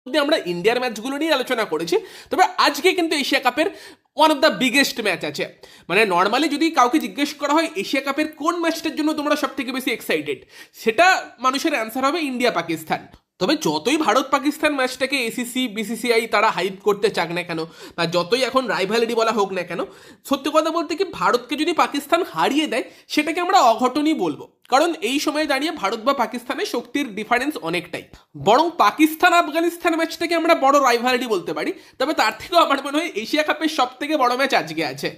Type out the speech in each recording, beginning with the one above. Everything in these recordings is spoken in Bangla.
আমরা ইন্ডিয়ার ম্যাচগুলো নিয়ে আলোচনা করেছি, তবে আজকে কিন্তু এশিয়া কাপের one of the biggest match আছে। মানে নর্মালি যদি কাউকে জিজ্ঞেস করা হয় এশিয়া কাপের কোন ম্যাচটার জন্য তোমরা সব থেকে বেশি এক্সাইটেড, সেটা মানুষের অ্যান্সার হবে ইন্ডিয়া পাকিস্তান। তবে যতই ভারত পাকিস্তান ম্যাচটাকে এসিসি বিসিসিআই তারা হাইপ করতে চাক না কেন, বা যতই এখন রাইভালিটি বলা হোক না কেন, সত্যি কথা বলতে কি ভারতকে যদি পাকিস্তান হারিয়ে দেয় সেটাকে আমরা অঘটনই বলবো। কারণ এই সময়ে দাঁড়িয়ে ভারত বা পাকিস্তানের শক্তির ডিফারেন্স অনেকটাই, বরং পাকিস্তান আফগানিস্তান ম্যাচটাকে আমরা বড় রাইভালিটি বলতে পারি। তবে তার থেকেও আমার মনে হয় এশিয়া কাপের সব থেকে বড় ম্যাচ আজকে আছে,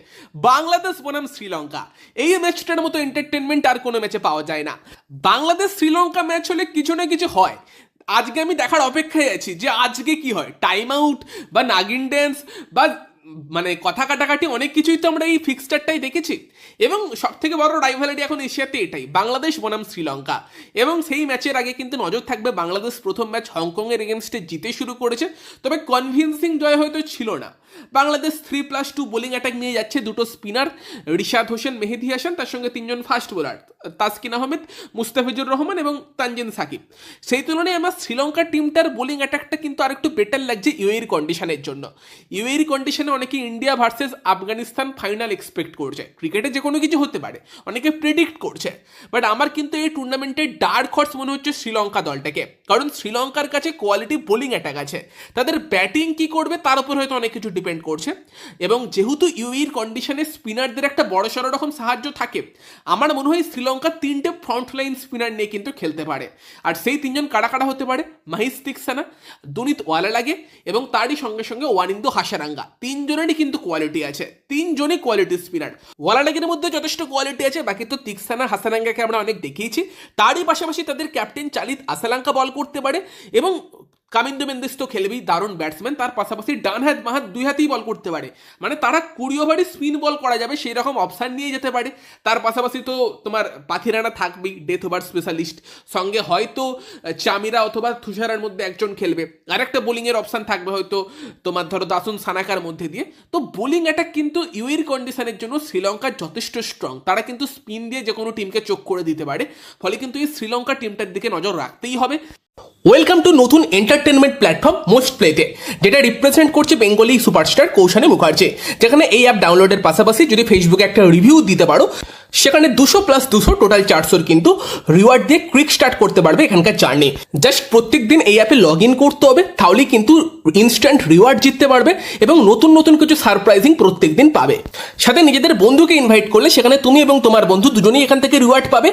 বাংলাদেশ বনাম শ্রীলঙ্কা। এই ম্যাচটার মতো এন্টারটেনমেন্ট আর কোনো ম্যাচে পাওয়া যায় না। বাংলাদেশ শ্রীলঙ্কা ম্যাচ হলে কিছু না কিছু হয়। আজকে আমি দেখার অপেক্ষায় আছি যে আজকে কি হয়, টাইম আউট বা নাগিন ড্যান্স বা মানে কথা কাটাকাটি অনেক কিছুই তো আমরা এই ফিক্সচারটাই দেখেছি। এবং সব থেকে বড় রাইভালিটি এখন এশিয়াতে এটাই, বাংলাদেশ বনাম শ্রীলঙ্কা। এবং সেই ম্যাচের আগে কিন্তু নজর থাকবে বাংলাদেশ প্রথম ম্যাচ হংকংয়ের এগেনস্টে জিতে শুরু করেছে, তবে কনভিনসিং জয় হয়তো ছিল না। বাংলাদেশ 3+2 বোলিং অ্যাটাক নিয়ে যাচ্ছে, দুটো স্পিনার রিশাদ হোসেন, মেহেদি হাসান, তার সঙ্গে তিনজন ফাস্ট বোলার তাসকিন আহমেদ, মুস্তাফিজুর রহমান এবং তানজিন সাকিব। সেই তুলনায় আমার শ্রীলঙ্কার টিমটার বোলিং অ্যাটাকটা কিন্তু আরেকটু বেটার লাগছে ইউএইর কন্ডিশনের জন্য। ইউএইর কন্ডিশনে অনেকে India versus Afghanistan final expect করছে, ক্রিকেটে যে কোনো কিছু হতে পারে, অনেকে প্রেডিক্ট করছে। বাট আমার কিন্তু এই টুর্নামেন্টের ডার্ক হর্স মনে হচ্ছে শ্রীলঙ্কা দলটাকে, কারণ শ্রীলঙ্কার কাছে কোয়ালিটি বোলিং অ্যাটাক আছে। তাদের ব্যাটিং কি করবে তার উপর হয়তো অনেক কিছু ডিপেন্ড করছে। এবং যেহেতু ইউএইর কন্ডিশনে স্পিনারদের একটা বড়সড় রকম সাহায্য থাকে, আমার মনে হয় শ্রীলঙ্কা 3টে ফ্রন্টলাইন স্পিনার নিয়ে কিন্তু খেলতে পারে। আর সেই তিনজন কারা কারা হতে পারে, মাহিস তিক্সানা, দুনিত ওয়ালালাগে এবং তারই সঙ্গে সঙ্গে ওয়ানিন্দু হাসারাঙ্গা। তিনজনেরই কিন্তু কোয়ালিটি আছে, তিনজনই কোয়ালিটি স্পিনার। ওয়ালালাগের মধ্যে যথেষ্ট কোয়ালিটি আছে, বাকি তো তিক্সানা হাসারাঙ্গাকে আমরা অনেক দেখিয়েছি। তারই পাশাপাশি তাদের ক্যাপ্টেন চালিত আসালাঙ্কা বল করতে পারে এবং কামিন্দু মেন্দিস তো খেলবেই, দারুণ ব্যাটসম্যান। তার পাশাপাশি ডান হাত বাঁ দুই হাতেই বল করতে পারে, মানে তারা 20 ওভারই স্পিন বল করা যাবে সেই রকম অপশান নিয়ে যেতে পারে। তার পাশাপাশি তো তোমার পাথিরানা থাকবেই, ডেথ ওভার স্পেশালিস্ট, সঙ্গে হয়তো চামিরা অথবা তুষারের মধ্যে একজন খেলবে, আর একটা বোলিংয়ের অপশান থাকবে হয়তো তোমার ধরো দাসুন সানাকার মধ্যে দিয়ে। তো বোলিং অ্যাটাক কিন্তু ইউএর কন্ডিশনের জন্য শ্রীলঙ্কার যথেষ্ট স্ট্রং, তারা কিন্তু স্পিন দিয়ে যে কোনো টিমকে চোখ করে দিতে পারে। ফলে কিন্তু এই শ্রীলঙ্কা টিমটার দিকে নজর রাখতেই হবে। ওয়েলকাম টু নতুন এন্টারটেনমেন্ট প্ল্যাটফর্ম মোস্ট প্লেতে, যেটা রিপ্রেজেন্ট করছে বেঙ্গলি সুপারস্টার কৌশানী মুখার্জি। যেখানে এই অ্যাপ ডাউনলোডের পাশাপাশি যদি ফেসবুকে একটা রিভিউ দিতে পারো, সেখানে 200+200 টোটাল 400 কিন্তু রিওয়ার্ড দিয়ে কুইক স্টার্ট করতে পারবে এখানকার জার্নি। জাস্ট প্রত্যেক দিন এই অ্যাপে লগ ইন করতে হবে, তাহলেই কিন্তু ইনস্ট্যান্ট রিওয়ার্ড জিততে পারবে এবং নতুন নতুন কিছু সারপ্রাইজিং প্রত্যেক দিন পাবে। সাথে নিজেদের বন্ধুকে ইনভাইট করলে সেখানে তুমি এবং তোমার বন্ধু দুজনেই এখান থেকে রিওয়ার্ড পাবে।